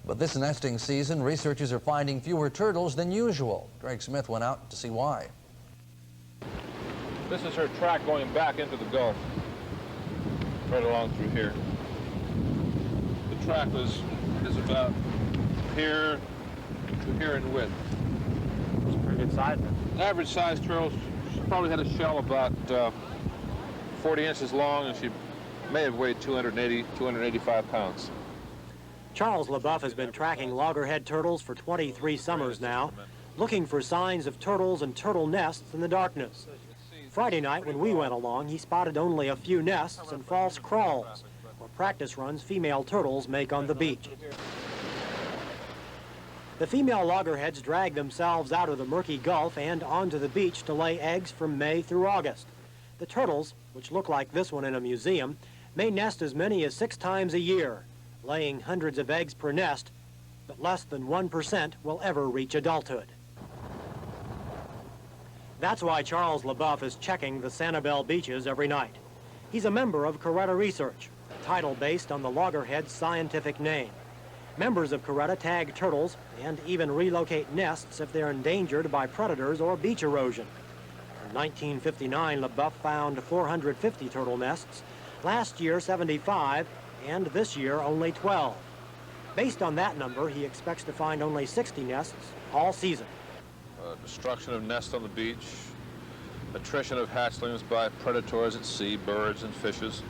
But this nesting season, researchers are finding fewer turtles than usual. Greg Smith went out to see why. This is her track going back into the Gulf, right along through here. The track is about here to here in width. It's a pretty good size then. Average size turtle, she probably had a shell about 40 inches long, and she may have weighed 280, 285 pounds. Charles LeBuff has been tracking loggerhead turtles for 23 summers now, looking for signs of turtles and turtle nests in the darkness. Friday night when we went along, he spotted only a few nests and false crawls, or practice runs female turtles make on the beach. The female loggerheads drag themselves out of the murky Gulf and onto the beach to lay eggs from May through August. The turtles, which look like this one in a museum, may nest as many as 6 times a year, laying hundreds of eggs per nest, but less than 1% will ever reach adulthood. That's why Charles LeBuff is checking the Sanibel beaches every night. He's a member of Caretta Research, a title based on the loggerhead's scientific name. Members of Caretta tag turtles and even relocate nests if they're endangered by predators or beach erosion. In 1959, LeBuff found 450 turtle nests, last year 75, and this year only 12. Based on that number, he expects to find only 60 nests all season. Destruction of nests on the beach, attrition of hatchlings by predators at sea, birds and fishes,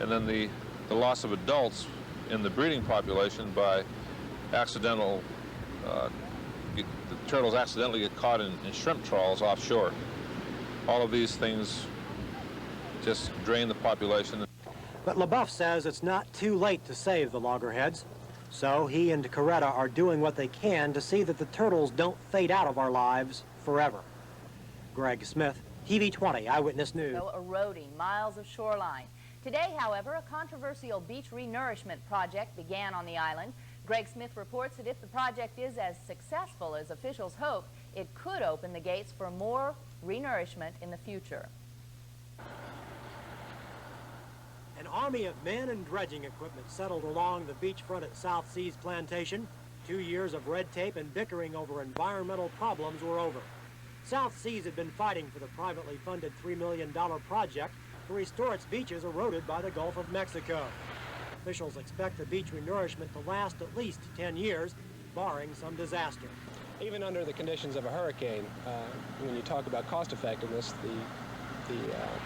and then the loss of adults in the breeding population by accidental, the turtles accidentally get caught in shrimp trawls offshore. All of these things just drain the population. But LeBuff says it's not too late to save the loggerheads. So he and Caretta are doing what they can to see that the turtles don't fade out of our lives forever. Greg Smith, TV 20 Eyewitness News. Eroding miles of shoreline. Today, however, a controversial beach renourishment project began on the island. Greg Smith reports that if the project is as successful as officials hope, it could open the gates for more renourishment in the future. An army of men and dredging equipment settled along the beachfront at South Seas Plantation. 2 years of red tape and bickering over environmental problems were over. South Seas had been fighting for the privately funded $3 million project to restore its beaches eroded by the Gulf of Mexico. Officials expect the beach renourishment to last at least 10 years, barring some disaster. Even under the conditions of a hurricane, when you talk about cost effectiveness, the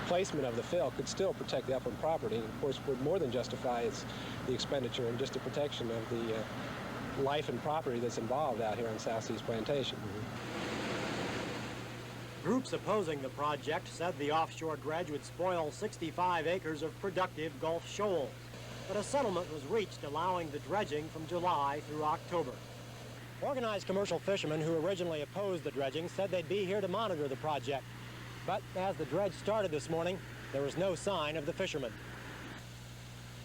placement of the fill could still protect the upland property, and of course would more than justify the expenditure and just the protection of the life and property that's involved out here on South Seas Plantation. Groups opposing the project said the offshore dredge would spoil 65 acres of productive Gulf shoals, but a settlement was reached allowing the dredging from July through October. Organized commercial fishermen who originally opposed the dredging said they'd be here to monitor the project. But as the dredge started this morning, there was no sign of the fishermen.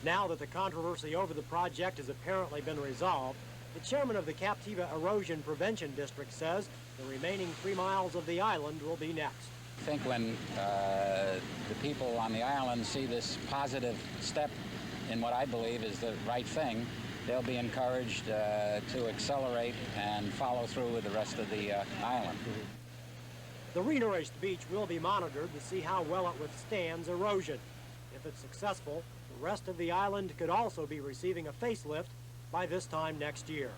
Now that the controversy over the project has apparently been resolved, the chairman of the Captiva Erosion Prevention District says the remaining 3 miles of the island will be next. I think when the people on the island see this positive step in what I believe is the right thing, they'll be encouraged to accelerate and follow through with the rest of the island. The renourished beach will be monitored to see how well it withstands erosion. If it's successful, the rest of the island could also be receiving a facelift by this time next year.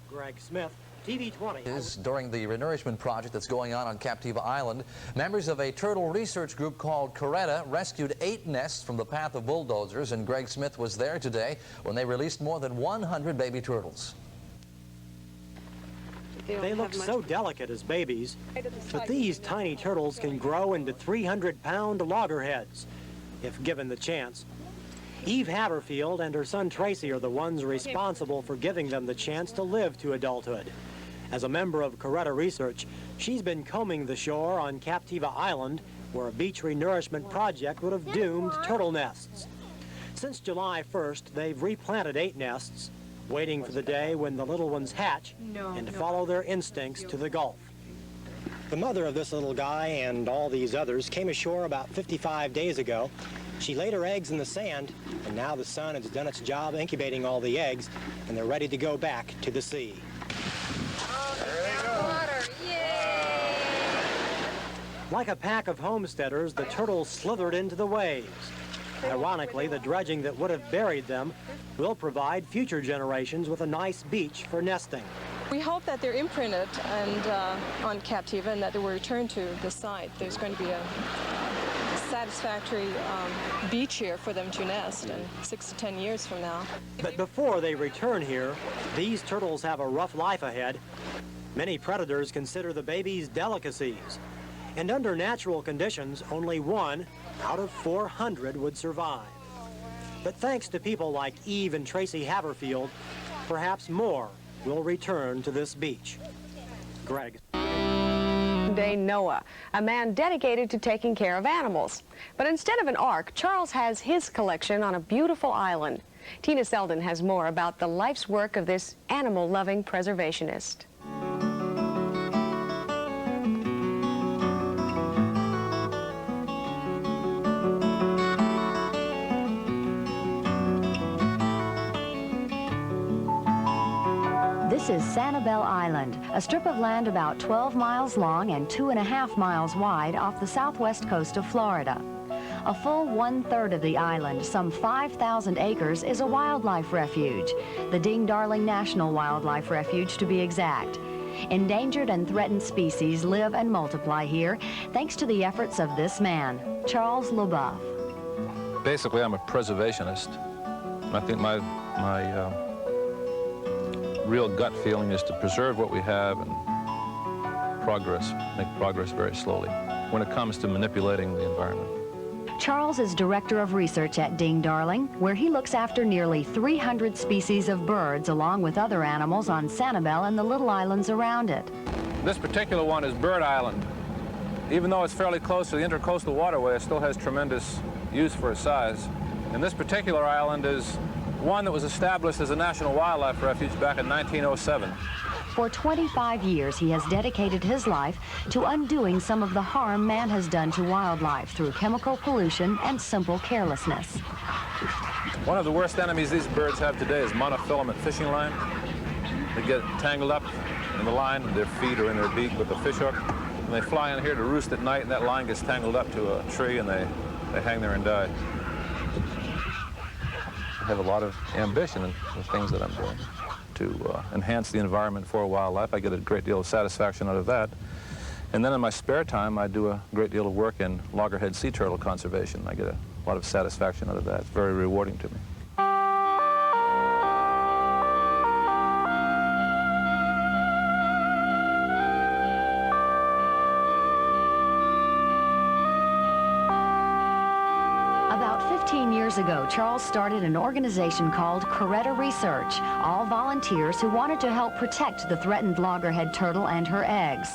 Greg Smith, TV 20. During the renourishment project that's going on Captiva Island, members of a turtle research group called Caretta rescued 8 nests from the path of bulldozers, and Greg Smith was there today when they released more than 100 baby turtles. They look so delicate as babies, but these tiny turtles can grow into 300-pound loggerheads, if given the chance. Eve Haverfield and her son Tracy are the ones responsible for giving them the chance to live to adulthood. As a member of Caretta Research, she's been combing the shore on Captiva Island, where a beach renourishment project would have doomed turtle nests. Since July 1st, they've replanted 8 nests, waiting for the day when the little ones hatch and follow their instincts to the Gulf. The mother of this little guy and all these others came ashore about 55 days ago. She laid her eggs in the sand, and now the sun has done its job incubating all the eggs, and they're ready to go back to the sea. Like a pack of homesteaders, the turtles slithered into the waves. Ironically, the dredging that would have buried them will provide future generations with a nice beach for nesting. We hope that they're imprinted and on Captiva and that they will return to the site. There's going to be a satisfactory beach here for them to nest in 6 to 10 years from now. But before they return here, these turtles have a rough life ahead. Many predators consider the babies delicacies. And under natural conditions, only 1 out of 400 would survive. But thanks to people like Eve and Tracy Haverfield, perhaps more will return to this beach. Greg. Noah, a man dedicated to taking care of animals. But instead of an ark, Charles has his collection on a beautiful island. Tina Selden has more about the life's work of this animal-loving preservationist. This is Sanibel Island, a strip of land about 12 miles long and 2.5 miles wide off the southwest coast of Florida. A full 1/3 of the island, some 5,000 acres, is a wildlife refuge, the Ding Darling National Wildlife Refuge to be exact. Endangered and threatened species live and multiply here thanks to the efforts of this man, Charles LeBuff. Basically, I'm a preservationist. I think my real gut feeling is to preserve what we have and make progress very slowly when it comes to manipulating the environment. Charles is director of research at Ding Darling, where he looks after nearly 300 species of birds along with other animals on Sanibel and the little islands around it. This particular one is Bird Island. Even though it's fairly close to the intercoastal waterway, it still has tremendous use for its size. And this particular island is one that was established as a national wildlife refuge back in 1907. For 25 years, he has dedicated his life to undoing some of the harm man has done to wildlife through chemical pollution and simple carelessness. One of the worst enemies these birds have today is monofilament fishing line. They get tangled up in the line with their feet or in their beak with a fish hook, and they fly in here to roost at night, and that line gets tangled up to a tree, and they hang there and die. I have a lot of ambition in the things that I'm doing to enhance the environment for wildlife. I get a great deal of satisfaction out of that. And then in my spare time, I do a great deal of work in loggerhead sea turtle conservation. I get a lot of satisfaction out of that. It's very rewarding to me. About 15 years ago, Charles started an organization called Caretta Research, all volunteers who wanted to help protect the threatened loggerhead turtle and her eggs.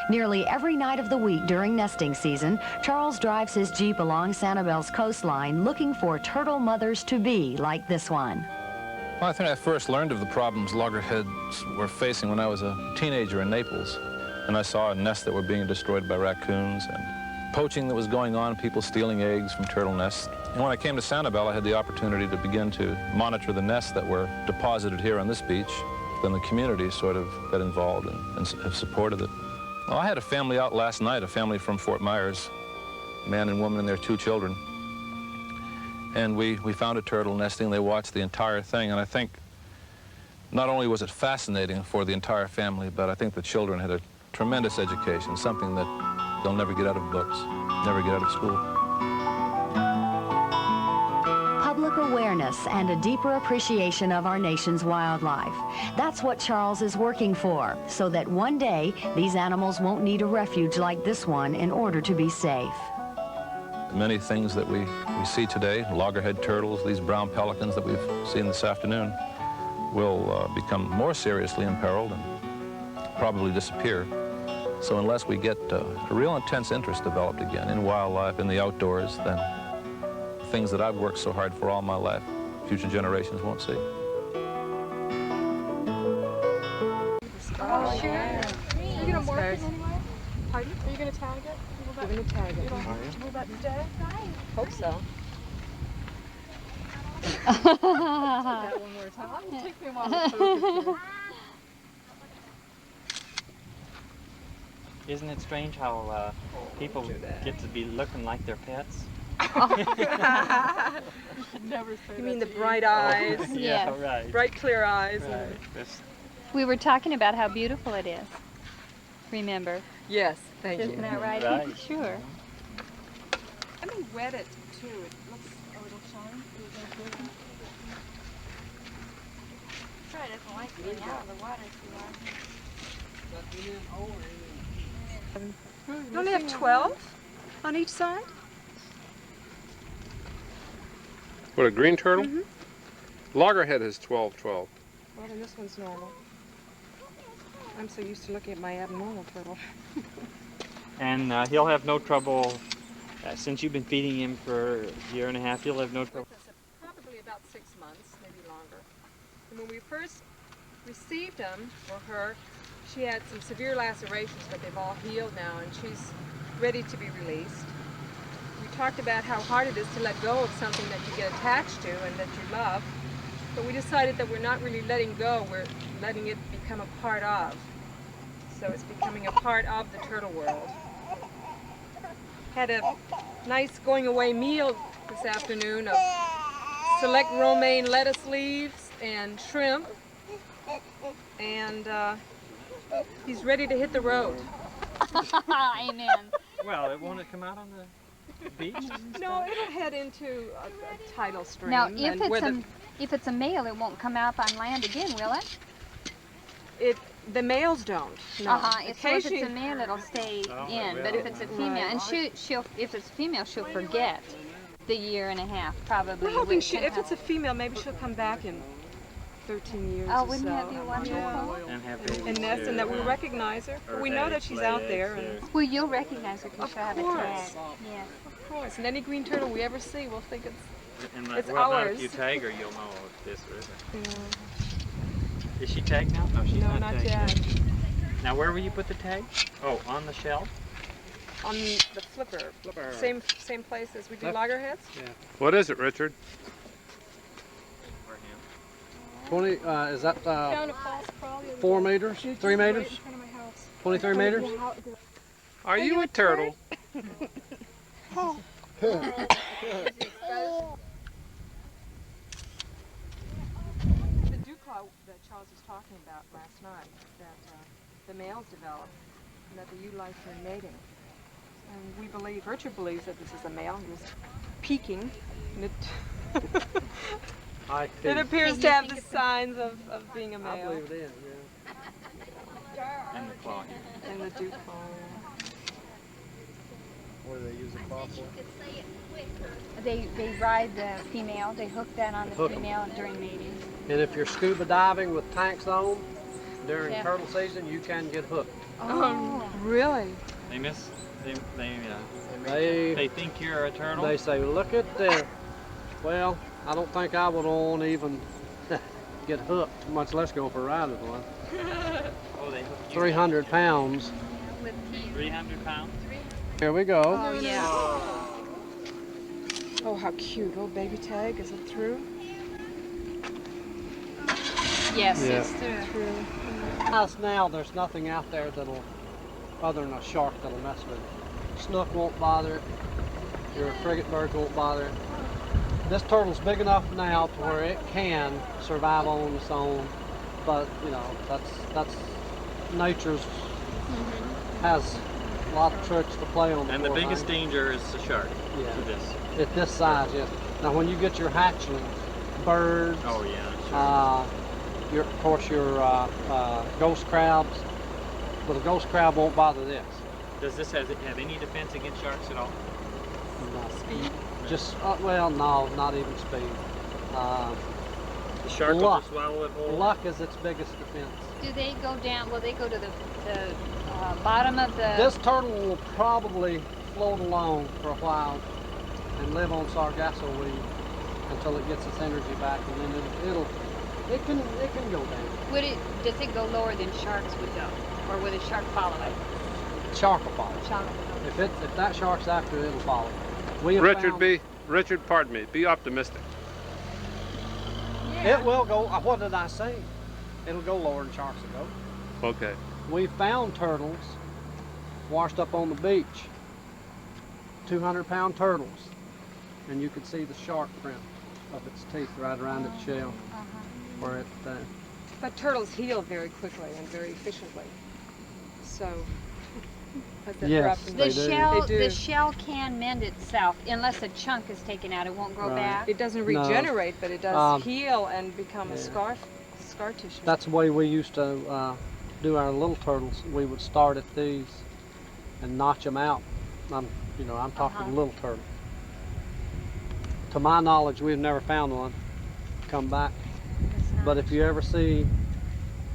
Nearly every night of the week during nesting season, Charles drives his Jeep along Sanibel's coastline looking for turtle mothers-to-be like this one. Well, I think I first learned of the problems loggerheads were facing when I was a teenager in Naples. And I saw a nest that were being destroyed by raccoons and poaching that was going on, people stealing eggs from turtle nests. And when I came to Sanibel, I had the opportunity to begin to monitor the nests that were deposited here on this beach. Then the community sort of got involved and have supported it. Well, I had a family out last night, a family from Fort Myers, a man and woman and their 2 children. And we found a turtle nesting. They watched the entire thing, and I think not only was it fascinating for the entire family, but I think the children had a tremendous education, something that they'll never get out of books, never get out of school. Public awareness and a deeper appreciation of our nation's wildlife. That's what Charles is working for, so that one day these animals won't need a refuge like this one in order to be safe. Many things that we see today, loggerhead turtles, these brown pelicans that we've seen this afternoon, will become more seriously imperiled and probably disappear. So unless we get a real intense interest developed again in wildlife, in the outdoors, then things that I've worked so hard for all my life, future generations won't see. Oh, sure. You get a morphine anyway? Pardon? Are you going to tag it? We're going to tag it. Will that stay? Hope so. That one more time. It takes me a while to focus here. Isn't it strange how people get to be looking like their pets? Never say you mean the bright eyes? Yeah, right. Bright, clear eyes. Right. We were talking about how beautiful it is. Remember? Yes, thank you. Isn't that right? Right. Sure. Let me wet it too. It looks a little shiny. Troy doesn't like being out of the water too long. You only have 12 on each side? What, a green turtle? Loggerhead has 12. Well, then this one's normal. I'm so used to looking at my abnormal turtle. And he'll have no trouble, since you've been feeding him for a year and a half, he'll have no trouble. Probably about 6 months, maybe longer. And when we first received him, or her, she had some severe lacerations, but they've all healed now, and she's ready to be released. We talked about how hard it is to let go of something that you get attached to and that you love, but we decided that we're not really letting go, we're letting it become a part of. So it's becoming a part of the turtle world. Had a nice going away meal this afternoon of select romaine lettuce leaves and shrimp, and he's ready to hit the road. Amen. Well, won't it come out on the beach? No, it'll head into a tidal stream. Now, and if it's a male, it won't come out on land again, will it? The males don't. No. If it's a male, it'll stay in. But if it's a female, and if it's female, she'll forget the year and a half, probably. We're hoping if it's a female, maybe she'll come back in 13 years Oh, or wouldn't so. that be wonderful? And have babies. And nest, and that we recognize her. We know that she's out there. And Well, you'll recognize her because she'll have a tag. Yes. of course, and any green turtle we ever see, we'll think And it's well, ours. Now if you tag her, you'll know if this or isn't. Yeah. Is she tagged now? No, she's No, not not tagged yet. Now where will you put the tag? Oh, on the shelf? On the flipper. Same place as we do loggerheads? Yeah. What is it, Richard? 20, is that Down at Falls Crawl, 4 meters? 3 meters? right in front of my house. 23 meters? Are you a turtle? The dewclaw that Charles was talking about last night, that the males develop, and that they utilize for mating. And we believe, Richard believes that this is a male. He was peeking, and it appears to have the signs of being a male. I believe it is, yeah. And the claw here. And the dewclaw. What do they use a claw for? They ride the female. They hook that on the Hook 'em. female during mating. And if you're scuba diving with tanks on during Yeah. turtle season, you can get hooked. Oh, really? They miss. They They think you're a turtle. they say, look at this. Well, I don't think I would want to even get hooked, much less go for a ride with one. Oh, they hook you. 300 pounds. 300 pounds. Here we go. Oh, yeah. Oh, how cute. Little baby tag. Is it through? Yes, Yeah. it's through. As now, there's nothing out there that'll, other than a shark, that'll mess with it. Snook won't bother it. Your frigate bird won't bother it. This turtle's big enough now to where it can survive on its own, but you know that's nature's has a lot of tricks to play on. And the biggest danger is the shark. Yeah. To this. At this size, yes. Now when you get your hatchlings, birds, Oh yeah. Sure. of course your ghost crabs, but the ghost crab won't bother this. Does this have any defense against sharks at all? No. Just well, no, not even speed. The shark will Luck. just swallow it whole. Luck is its biggest defense. Do they go down? Will they go to the bottom of the? This turtle will probably float along for a while and live on sargasso weed until it gets its energy back, and then it can go down. Does it go lower than sharks would go, or would a shark follow it? shark will follow. If that shark's after it, it'll follow. Richard, pardon me. Be optimistic. Yeah. It will go. What did I say? It'll go lower than sharks will go. Okay. We found turtles washed up on the beach. 200-pound turtles, and you could see the shark print of its teeth right around its shell, where it. But turtles heal very quickly and very efficiently. So. Yes, they do. The shell can mend itself unless a chunk is taken out. It won't grow back. It doesn't regenerate, but it does heal and become a scar tissue. That's the way we used to do our little turtles. We would start at these and notch them out. I'm talking little turtle. To my knowledge, we've never found one come back. But if you ever see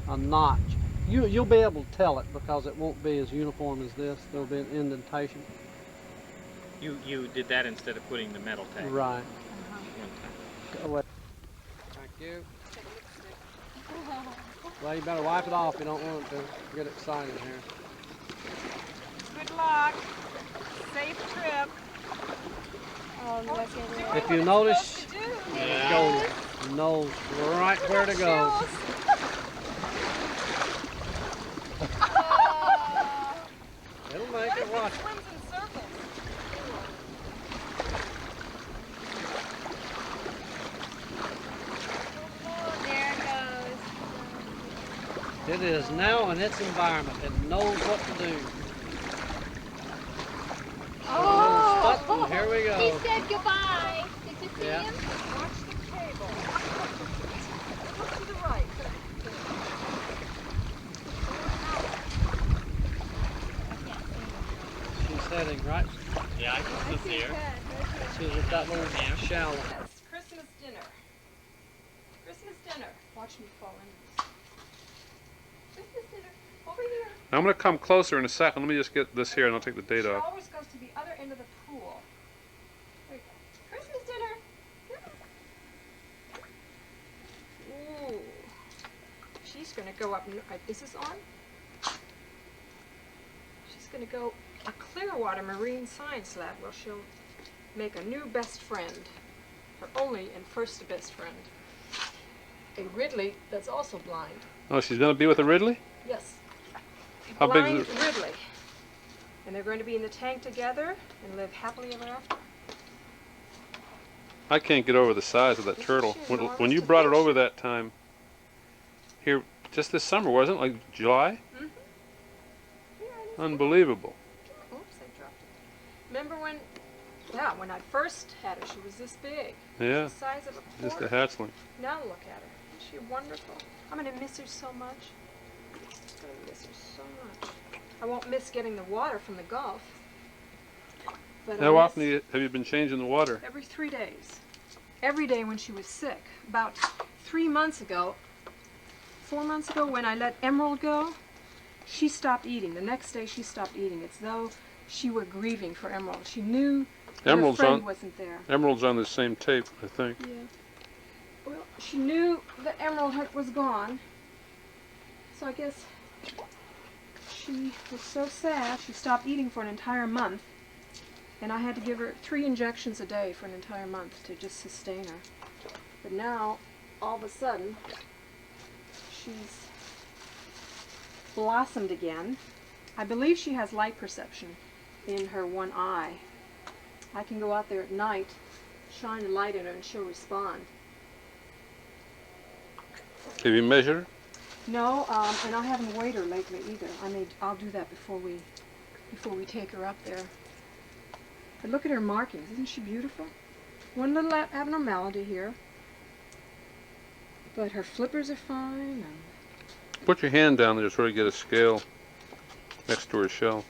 a notch, you'll be able to tell it because it won't be as uniform as this. There'll be an indentation. You did that instead of putting the metal tag. Right. Go away. Thank you. Well, you better wipe it off. You don't want to get excited here. Good luck. Safe trip. Oh, look at it. If you notice, it knows right where to go. It'll make it watch. Swims in circles. There it goes. It is now in its environment. It knows what to do. Oh, here we go. He said goodbye. Did you see him? Watch the table. Look to the right. She's heading right. Yeah, I can see her. She's at that little shallow. Yes, Christmas dinner. Christmas dinner. Watch me fall in. Christmas dinner. Over here. I'm going to come closer in a second. Let me just get this here and I'll take the date She off. always goes to the other end of the pool. There you go. Christmas dinner. Yeah. Ooh. She's going to go up. This is on. She's going to go a Clearwater Marine Science Lab where she'll make a new best friend. Her only and first best friend. A Ridley that's also blind. Oh, she's going to be with a Ridley? Yes. How big Blind is it? Ridley. And they're going to be in the tank together and live happily ever after. I can't get over the size of that turtle. When you brought it over that time, here, just this summer, wasn't it? Like July? Mm-hmm. Yeah, Unbelievable. oops, I dropped it. Remember when I first had her, she was this big. Yeah. The size of a Just a quarter. hatchling. Now look at her. Isn't she wonderful? I'm going to miss her so much. I'm going to miss her so much. I won't miss getting the water from the Gulf. But How often have you been changing the water? Every 3 days. Every day when she was sick. About 3 months ago, 4 months ago, when I let Emerald go, she stopped eating. The next day she stopped eating. It's though she were grieving for Emerald. She knew her friend wasn't there. Emerald's on the same tape, I think. Yeah. Well, she knew that Emerald was gone. So I guess she was so sad she stopped eating for an entire month. And I had to give her 3 injections a day for an entire month to just sustain her. But now, all of a sudden, she's blossomed again. I believe she has light perception in her one eye. I can go out there at night, shine a light in her, and she'll respond. Have you measured her? No, and I haven't weighed her lately either. I'll do that before we take her up there. But look at her markings. Isn't she beautiful? One little abnormality here. But her flippers are fine. And Put your hand down there to sort of get a scale next to her shell.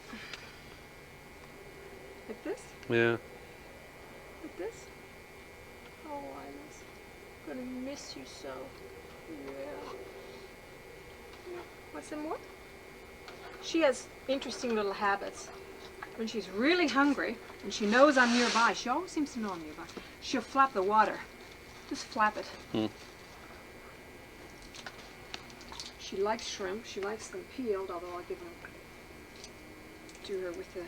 like this? Yeah. Like this? Oh, I'm gonna miss you so. Yeah. Want some more? She has interesting little habits. When she's really hungry and she knows I'm nearby, she always seems to know I'm nearby, she'll flap the water. Just flap it. She likes shrimp. She likes them peeled, although I'll give her do her with the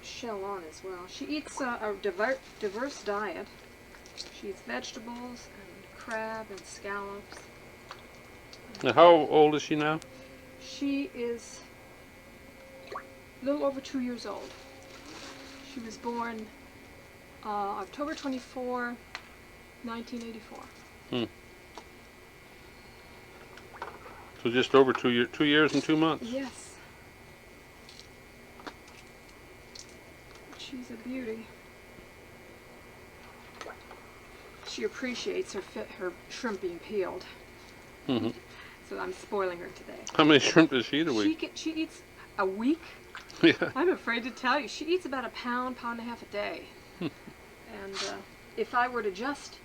shell on as well. She eats a diverse diet. She eats vegetables and crab and scallops. Now, how old is she now? She is a little over 2 years old. She was born October 24, 1984. Hmm. So just over 2 years and 2 months. Yes. She's a beauty. She appreciates her shrimp being peeled. Mm-hmm. So I'm spoiling her today. How many shrimp does she eat a week? She eats a week? Yeah. I'm afraid to tell you. She eats about a pound and a half a day. And if I were to just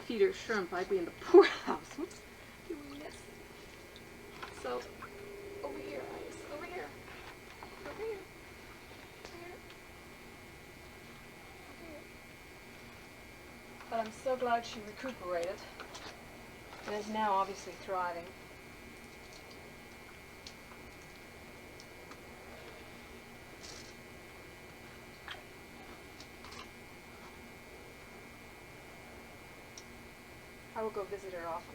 feed her shrimp, I'd be in the poorhouse. Whoops. Doing this. So, over here, Ice. Over here. Over here. Over here. Over here. But I'm so glad she recuperated and is now obviously thriving. I will go visit her often.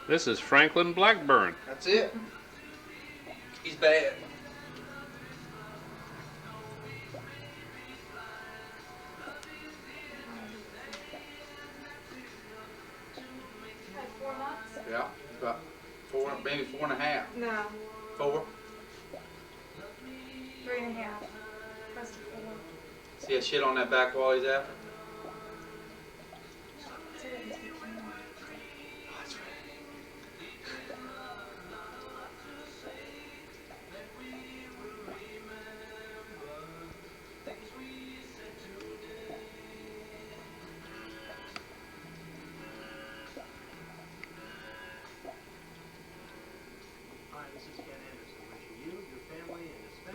This is Franklin Blackburn. That's it. He's bad. Like 4 months? Yeah, about 4, maybe 4.5. No. 4. 3.5. Close to 4. See that shit on that back wall he's after?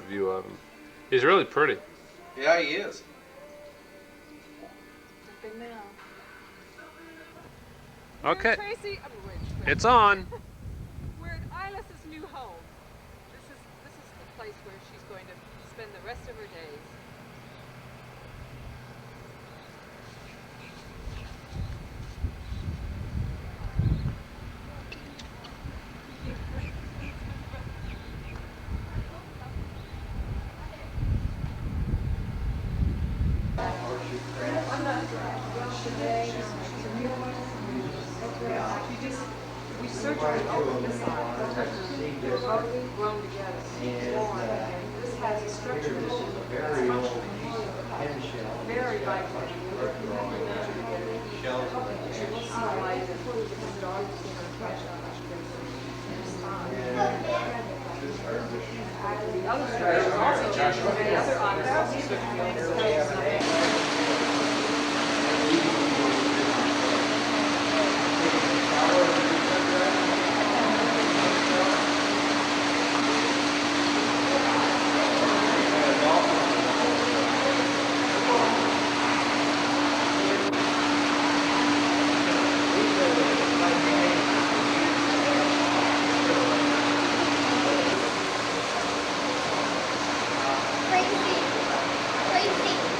View of him. He's really pretty. Yeah, he is. Big now. Okay. Tracy, It's on. we're at Ilas's new home. This is the place where she's going to spend the rest of her days. We surgically opened this eye. They're totally grown together. This has a structure that is very vibrant. You will see light because it obviously has fresh on the other structure also, the other eye. Tracy.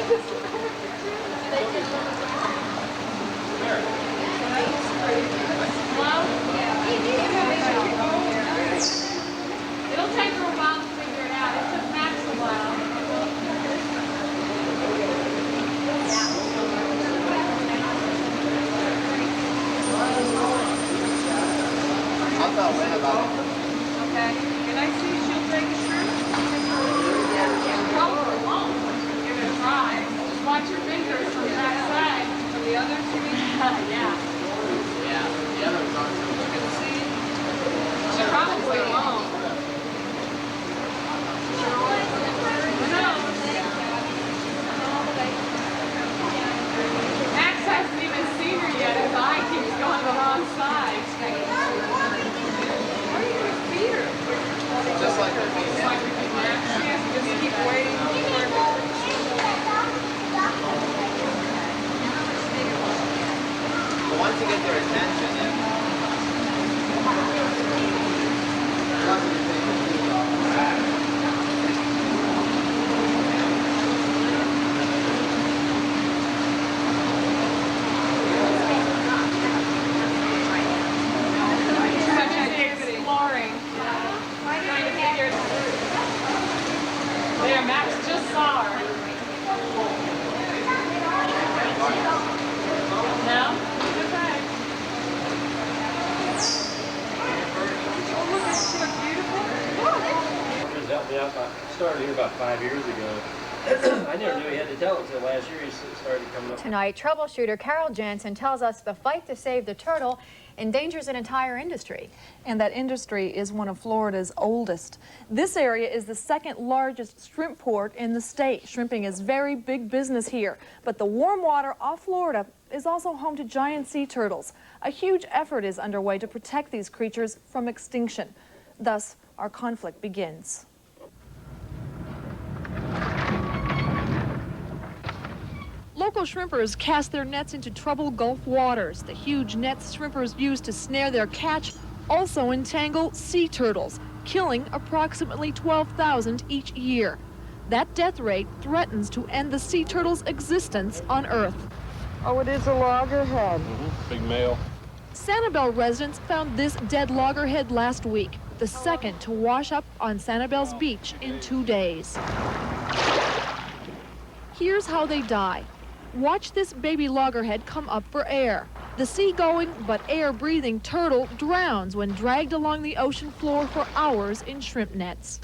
It'll take her a while to figure it out. It took Max a while. I'll tell Lynn about it. Okay. Can I see if she'll take a shrimp? She probably won't. Give it a try. Just watch your fingers from that side. From the other three? Yeah. Yeah, the others aren't so good. She probably won't. Max hasn't even seen her yet. His eye keeps going the wrong side. What are you going to feed her? Just like the feet. Just like the feet. She has to just keep waiting for her. But once you get their attention, then exploring. Trying to figure it out. There, Max just saw her. No? Okay. Oh, look, isn't she look beautiful? Helped me out. I started here about 5 years ago. I never knew he had to tell it until last year he started coming up. Tonight, troubleshooter Carol Jansen tells us the fight to save the turtle endangers an entire industry. And that industry is one of Florida's oldest. This area is the second largest shrimp port in the state. Shrimping is very big business here. But the warm water off Florida is also home to giant sea turtles. A huge effort is underway to protect these creatures from extinction. Thus, our conflict begins. Local shrimpers cast their nets into troubled Gulf waters. The huge nets shrimpers use to snare their catch also entangle sea turtles, killing approximately 12,000 each year. That death rate threatens to end the sea turtle's existence on Earth. Oh, it is a loggerhead. Big male. Sanibel residents found this dead loggerhead last week, the second to wash up on Sanibel's beach in 2 days. Here's how they die. Watch this baby loggerhead come up for air. The seagoing but air-breathing turtle drowns when dragged along the ocean floor for hours in shrimp nets.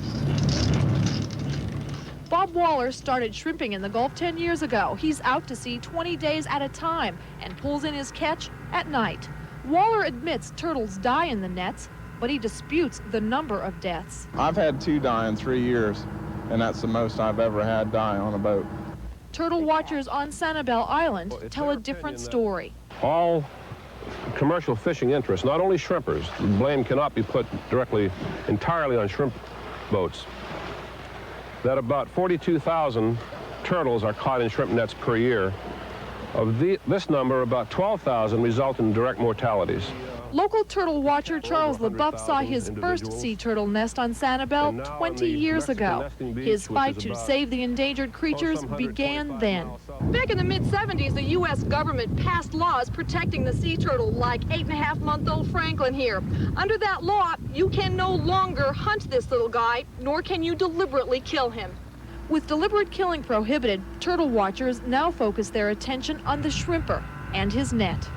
Bob Waller started shrimping in the Gulf 10 years ago. He's out to sea 20 days at a time and pulls in his catch at night. Waller admits turtles die in the nets, but he disputes the number of deaths. I've had 2 die in 3 years, and that's the most I've ever had die on a boat. Turtle watchers on Sanibel Island tell a different story. All commercial fishing interests, not only shrimpers, the blame cannot be put directly entirely on shrimp boats, that about 42,000 turtles are caught in shrimp nets per year. Of this number, about 12,000 result in direct mortalities. Local turtle watcher Charles LeBuff saw his first sea turtle nest on Sanibel 20 years ago. His fight to save the endangered creatures began then. Back in the mid-70s, the U.S. government passed laws protecting the sea turtle, like 8.5-month-old Franklin here. Under that law, you can no longer hunt this little guy, nor can you deliberately kill him. With deliberate killing prohibited, turtle watchers now focus their attention on the shrimper and his net.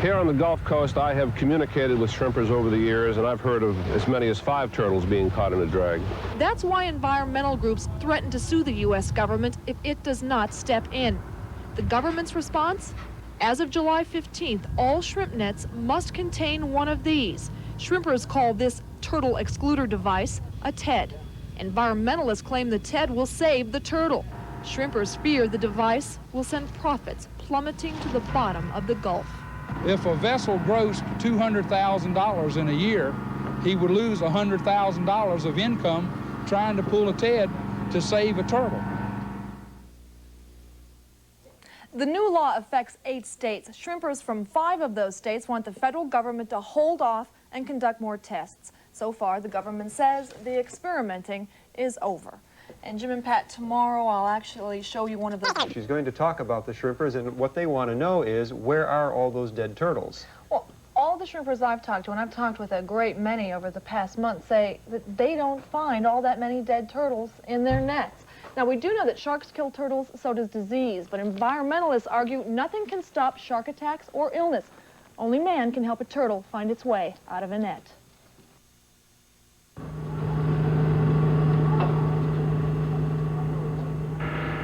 Here on the Gulf Coast, I have communicated with shrimpers over the years, and I've heard of as many as 5 turtles being caught in a drag. That's why environmental groups threaten to sue the U.S. government if it does not step in. The government's response? As of July 15th, all shrimp nets must contain one of these. Shrimpers call this turtle excluder device a TED. Environmentalists claim the TED will save the turtle. Shrimpers fear the device will send profits plummeting to the bottom of the Gulf. If a vessel grossed $200,000 in a year, he would lose $100,000 of income trying to pull a TED to save a turtle. The new law affects 8 states. Shrimpers from 5 of those states want the federal government to hold off and conduct more tests. So far, the government says the experimenting is over. And Jim and Pat, tomorrow I'll actually show you one of those. She's going to talk about the shrimpers, and what they want to know is, where are all those dead turtles? Well, all the shrimpers I've talked to, and I've talked with a great many over the past month, say that they don't find all that many dead turtles in their nets. Now, we do know that sharks kill turtles, so does disease, but environmentalists argue nothing can stop shark attacks or illness. Only man can help a turtle find its way out of a net.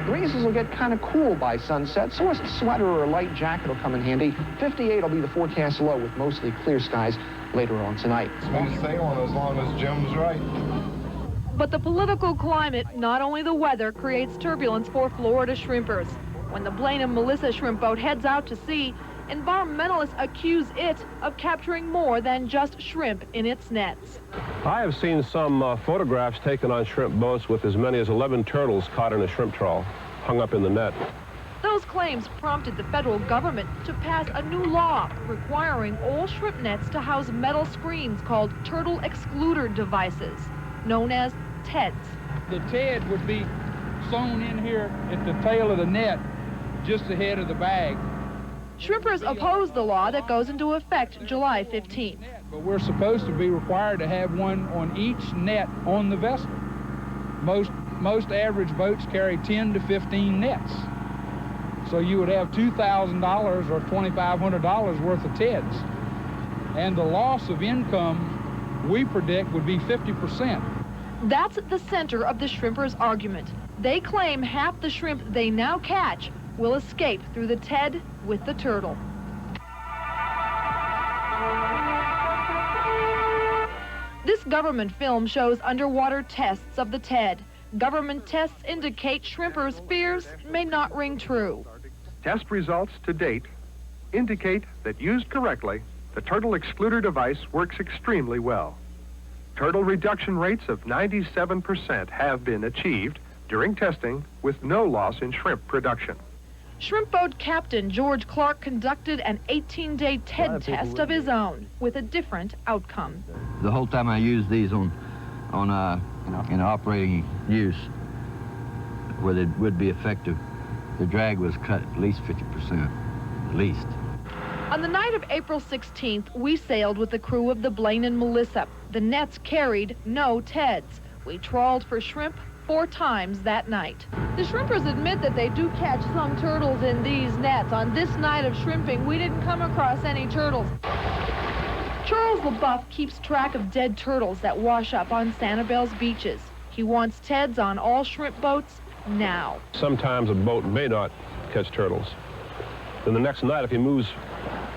Breezes will get kind of cool by sunset, so a sweater or a light jacket will come in handy. 58 will be the forecast low with mostly clear skies later on tonight. It's going to stay on as long as Jim's right. But the political climate, not only the weather, creates turbulence for Florida shrimpers. When the Blaine and Melissa shrimp boat heads out to sea, environmentalists accuse it of capturing more than just shrimp in its nets. I have seen some photographs taken on shrimp boats with as many as 11 turtles caught in a shrimp trawl, hung up in the net. Those claims prompted the federal government to pass a new law requiring all shrimp nets to house metal screens called turtle excluder devices, known as TEDs. The TED would be sewn in here at the tail of the net, just ahead of the bag. Shrimpers oppose the law that goes into effect July 15th. But we're supposed to be required to have one on each net on the vessel. Most average boats carry 10 to 15 nets. So you would have $2,000 or $2,500 worth of TEDs. And the loss of income, we predict, would be 50%. That's at the center of the shrimpers' argument. They claim half the shrimp they now catch will escape through the TED with the turtle. This government film shows underwater tests of the TED. Government tests indicate shrimpers' fears may not ring true. Test results to date indicate that used correctly, the turtle excluder device works extremely well. Turtle reduction rates of 97% have been achieved during testing with no loss in shrimp production. Shrimp boat captain George Clark conducted an 18-day TED test of his own with a different outcome. The whole time I used these in operating use, where they would be effective, the drag was cut at least 50%, at least. On the night of April 16th, we sailed with the crew of the Blaine and Melissa. The nets carried no TEDs. We trawled for shrimp 4 times that night. The shrimpers admit that they do catch some turtles in these nets. On this night of shrimping, we didn't come across any turtles. Charles LeBuff keeps track of dead turtles that wash up on Sanibel's beaches. He wants TEDs on all shrimp boats now. Sometimes a boat may not catch turtles. Then the next night, if he moves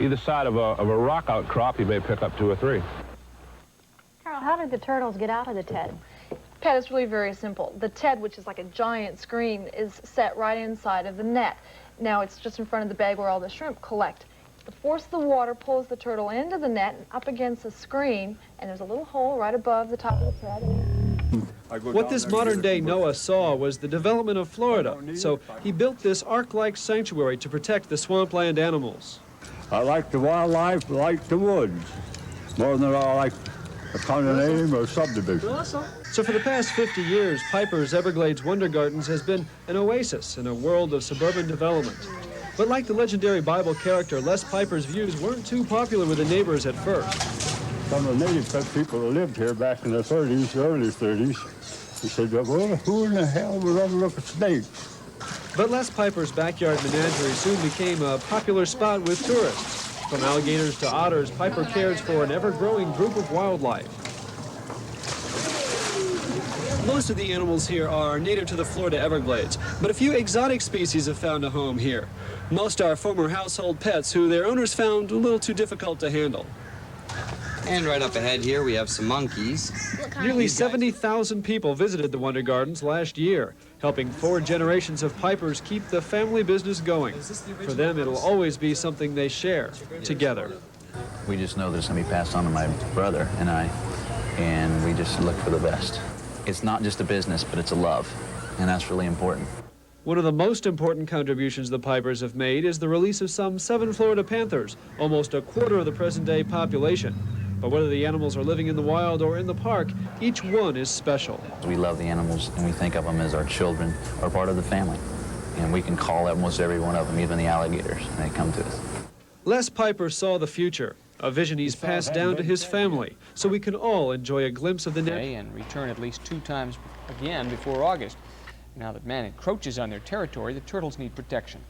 either side of a rock outcrop, he may pick up 2 or 3. Carol, how did the turtles get out of the TED? Pat, it's really very simple. The TED, which is like a giant screen, is set right inside of the net. Now it's just in front of the bag where all the shrimp collect. The force of the water pulls the turtle into the net and up against the screen, and there's a little hole right above the top of the TED. What this modern-day Noah saw was the development of Florida, so he built this ark-like sanctuary to protect the swampland animals. I like the wildlife, like the woods, more than I like a county name or subdivision. So for the past 50 years, Piper's Everglades Wonder Gardens has been an oasis in a world of suburban development. But like the legendary Bible character, Les Piper's views weren't too popular with the neighbors at first. Some of the native people who lived here back in the 30s, the early 30s, he said, well, who in the hell would overlook a snake? But Les Piper's backyard menagerie soon became a popular spot with tourists. From alligators to otters, Piper cares for an ever-growing group of wildlife. Most of the animals here are native to the Florida Everglades, but a few exotic species have found a home here. Most are former household pets who their owners found a little too difficult to handle. And right up ahead here, we have some monkeys. Nearly 70,000 people visited the Wonder Gardens last year, helping 4 generations of Pipers keep the family business going. For them, it'll always be something they share together. We just know that it's going to be passed on to my brother and I, and we just look for the best. It's not just a business, but it's a love, and that's really important. One of the most important contributions the Pipers have made is the release of some 7 Florida panthers, almost a quarter of the present-day population. But whether the animals are living in the wild or in the park, each one is special. We love the animals, and we think of them as our children or part of the family. And we can call almost every one of them, even the alligators, and they come to us. Les Piper saw the future, a vision he's passed down to his family, so we can all enjoy a glimpse of the net. And return at least 2 times again before August. Now that man encroaches on their territory, the turtles need protection.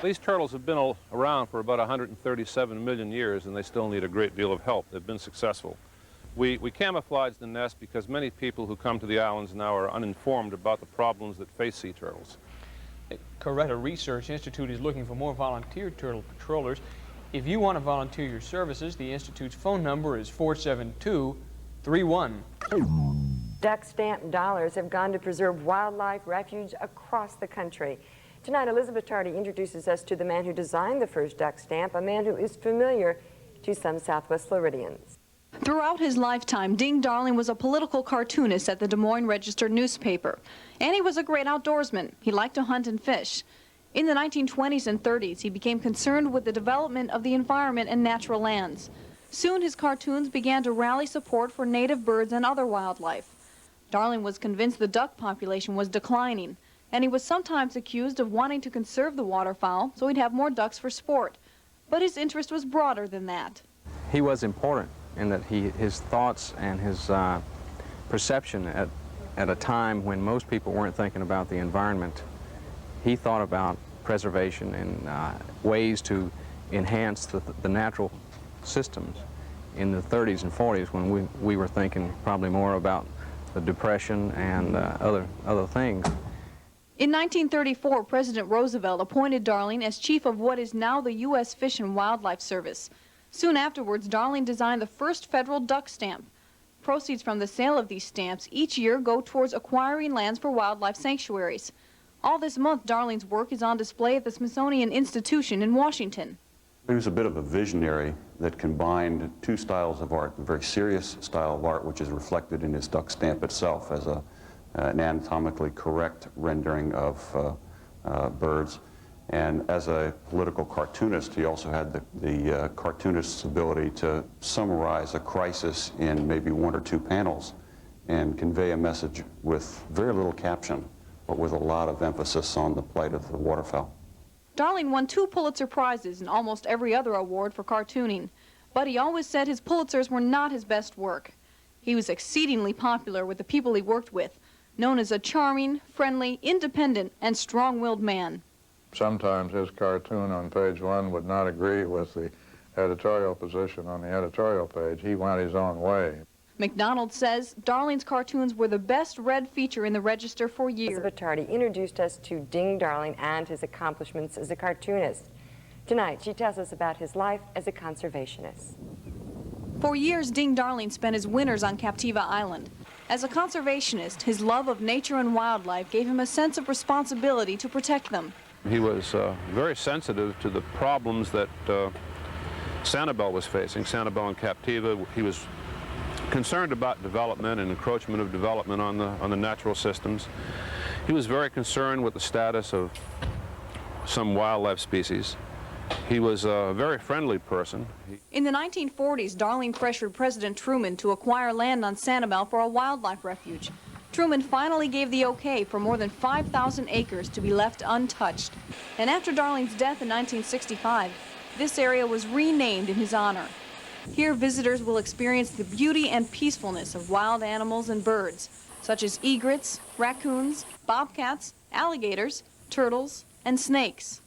These turtles have been around for about 137 million years, and they still need a great deal of help. They've been successful. We camouflage the nest because many people who come to the islands now are uninformed about the problems that face sea turtles. The Caretta Research Institute is looking for more volunteer turtle patrollers. If you want to volunteer your services, the Institute's phone number is 472-31. Duck stamp dollars have gone to preserve wildlife refuge across the country. Tonight, Elizabeth Tardy introduces us to the man who designed the first duck stamp, a man who is familiar to some Southwest Floridians. Throughout his lifetime, Ding Darling was a political cartoonist at the Des Moines Register newspaper. And he was a great outdoorsman. He liked to hunt and fish. In the 1920s and 30s, he became concerned with the development of the environment and natural lands. Soon, his cartoons began to rally support for native birds and other wildlife. Darling was convinced the duck population was declining, and he was sometimes accused of wanting to conserve the waterfowl so he'd have more ducks for sport. But his interest was broader than that. He was important in that his thoughts and his perception at a time when most people weren't thinking about the environment, he thought about preservation and ways to enhance the natural systems. In the 30s and 40s, when we were thinking probably more about the Depression and other things. In 1934, President Roosevelt appointed Darling as chief of what is now the U.S. Fish and Wildlife Service. Soon afterwards, Darling designed the first federal duck stamp. Proceeds from the sale of these stamps each year go towards acquiring lands for wildlife sanctuaries. All this month, Darling's work is on display at the Smithsonian Institution in Washington. He was a bit of a visionary that combined 2 styles of art, a very serious style of art, which is reflected in his duck stamp itself as an anatomically correct rendering of birds. And as a political cartoonist, he also had the cartoonist's ability to summarize a crisis in maybe 1 or 2 panels and convey a message with very little caption, but with a lot of emphasis on the plight of the waterfowl. Darling won 2 Pulitzer Prizes and almost every other award for cartooning, but he always said his Pulitzers were not his best work. He was exceedingly popular with the people he worked with, known as a charming, friendly, independent, and strong-willed man. Sometimes his cartoon on page 1 would not agree with the editorial position on the editorial page. He went his own way. McDonald says Darling's cartoons were the best read feature in the Register for years. Elizabeth Tardy introduced us to Ding Darling and his accomplishments as a cartoonist. Tonight, she tells us about his life as a conservationist. For years, Ding Darling spent his winters on Captiva Island. As a conservationist, his love of nature and wildlife gave him a sense of responsibility to protect them. He was very sensitive to the problems that Sanibel was facing, Sanibel and Captiva. He was concerned about development and encroachment of development on the natural systems. He was very concerned with the status of some wildlife species. He was a very friendly person. In the 1940s, Darling pressured President Truman to acquire land on Sanibel for a wildlife refuge. Truman finally gave the okay for more than 5,000 acres to be left untouched. And after Darling's death in 1965, this area was renamed in his honor. Here, visitors will experience the beauty and peacefulness of wild animals and birds, such as egrets, raccoons, bobcats, alligators, turtles, and snakes.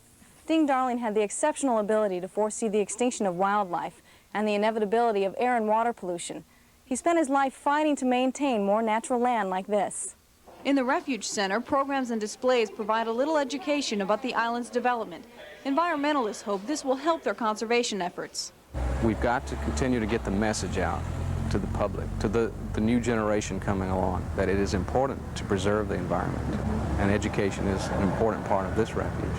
Ding Darling had the exceptional ability to foresee the extinction of wildlife and the inevitability of air and water pollution. He spent his life fighting to maintain more natural land like this. In the Refuge Center, programs and displays provide a little education about the island's development. Environmentalists hope this will help their conservation efforts. We've got to continue to get the message out to the public, to the new generation coming along, that it is important to preserve the environment, and education is an important part of this refuge.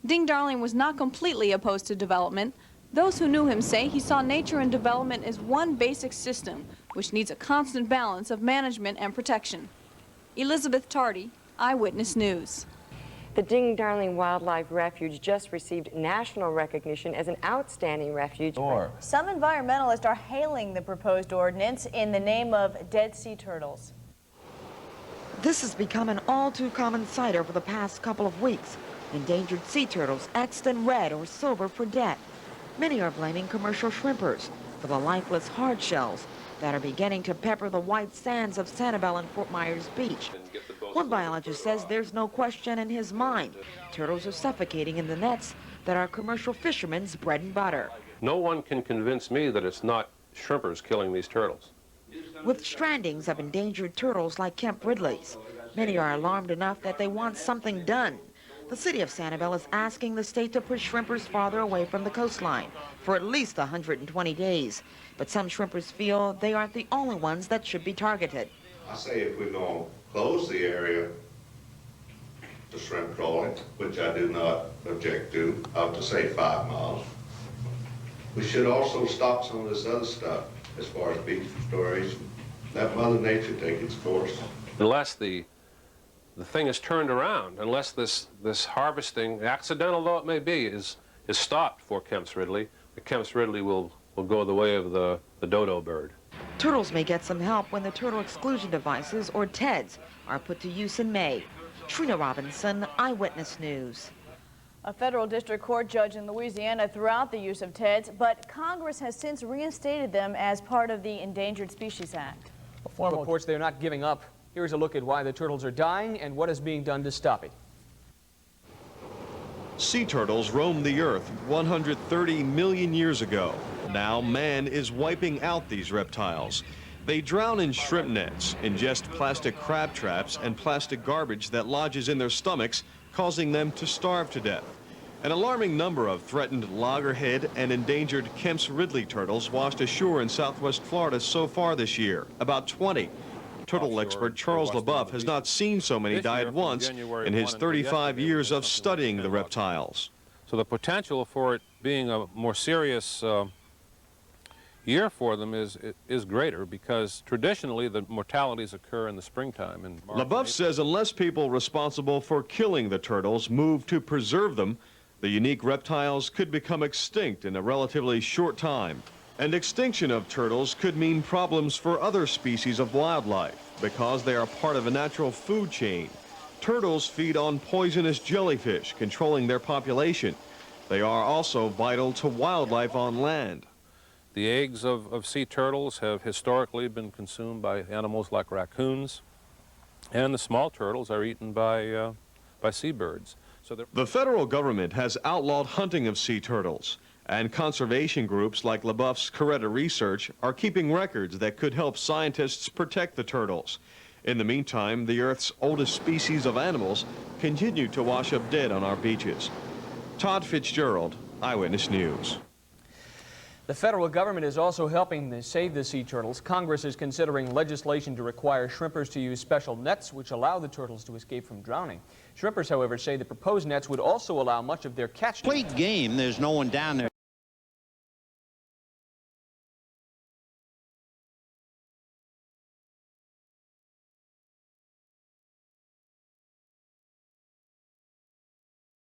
Ding Darling was not completely opposed to development. Those who knew him say he saw nature and development as one basic system, which needs a constant balance of management and protection. Elizabeth Tardy, Eyewitness News. The Ding Darling Wildlife Refuge just received national recognition as an outstanding refuge. Some environmentalists are hailing the proposed ordinance in the name of dead sea turtles. This has become an all-too-common sight over the past couple of weeks. Endangered sea turtles X'd in red or silver for death. Many are blaming commercial shrimpers for the lifeless hard shells that are beginning to pepper the white sands of Sanibel and Fort Myers Beach. One biologist says there's no question in his mind. Turtles are suffocating in the nets that are commercial fishermen's bread and butter. No one can convince me that it's not shrimpers killing these turtles. With strandings of endangered turtles like Kemp Ridley's, many are alarmed enough that they want something done. The city of Sanibel is asking the state to push shrimpers farther away from the coastline for at least 120 days. But some shrimpers feel they aren't the only ones that should be targeted. I say if we're going to close the area to shrimp trawling, which I do not object to, up to say 5 miles, we should also stop some of this other stuff as far as beach restoration. Let Mother Nature take its course. Unless the thing is turned around, unless this harvesting, accidental though it may be, is stopped for Kemp's Ridley, the Kemp's Ridley will go the way of the dodo bird. Turtles may get some help when the turtle exclusion devices, or TEDs, are put to use in May. Trina Robinson, Eyewitness News. A federal district court judge in Louisiana threw out the use of TEDs, but Congress has since reinstated them as part of the Endangered Species Act. Farm reports they're not giving up. Here's a look at why the turtles are dying and what is being done to stop it. Sea turtles roamed the earth 130 million years ago. Now man is wiping out these reptiles. They drown in shrimp nets, ingest plastic crab traps and plastic garbage that lodges in their stomachs, causing them to starve to death. An alarming number of threatened loggerhead and endangered Kemp's Ridley turtles washed ashore in southwest Florida so far this year, about 20. Turtle expert Charles LeBuff has not seen so many die at once in his 35 years of studying the reptiles. So the potential for it being a more serious year for them is greater, because traditionally the mortalities occur in the springtime. And LeBuff says unless people responsible for killing the turtles move to preserve them, the unique reptiles could become extinct in a relatively short time. And extinction of turtles could mean problems for other species of wildlife because they are part of a natural food chain. Turtles feed on poisonous jellyfish, controlling their population. They are also vital to wildlife on land. The eggs of sea turtles have historically been consumed by animals like raccoons, and the small turtles are eaten by seabirds. So the federal government has outlawed hunting of sea turtles, and conservation groups like LeBuff's Caretta Research are keeping records that could help scientists protect the turtles. In the meantime, the Earth's oldest species of animals continue to wash up dead on our beaches. Todd Fitzgerald, Eyewitness News. The federal government is also helping to save the sea turtles. Congress is considering legislation to require shrimpers to use special nets which allow the turtles to escape from drowning. Shrimpers, however, say the proposed nets would also allow much of their catch. Complete game. There's no one down there.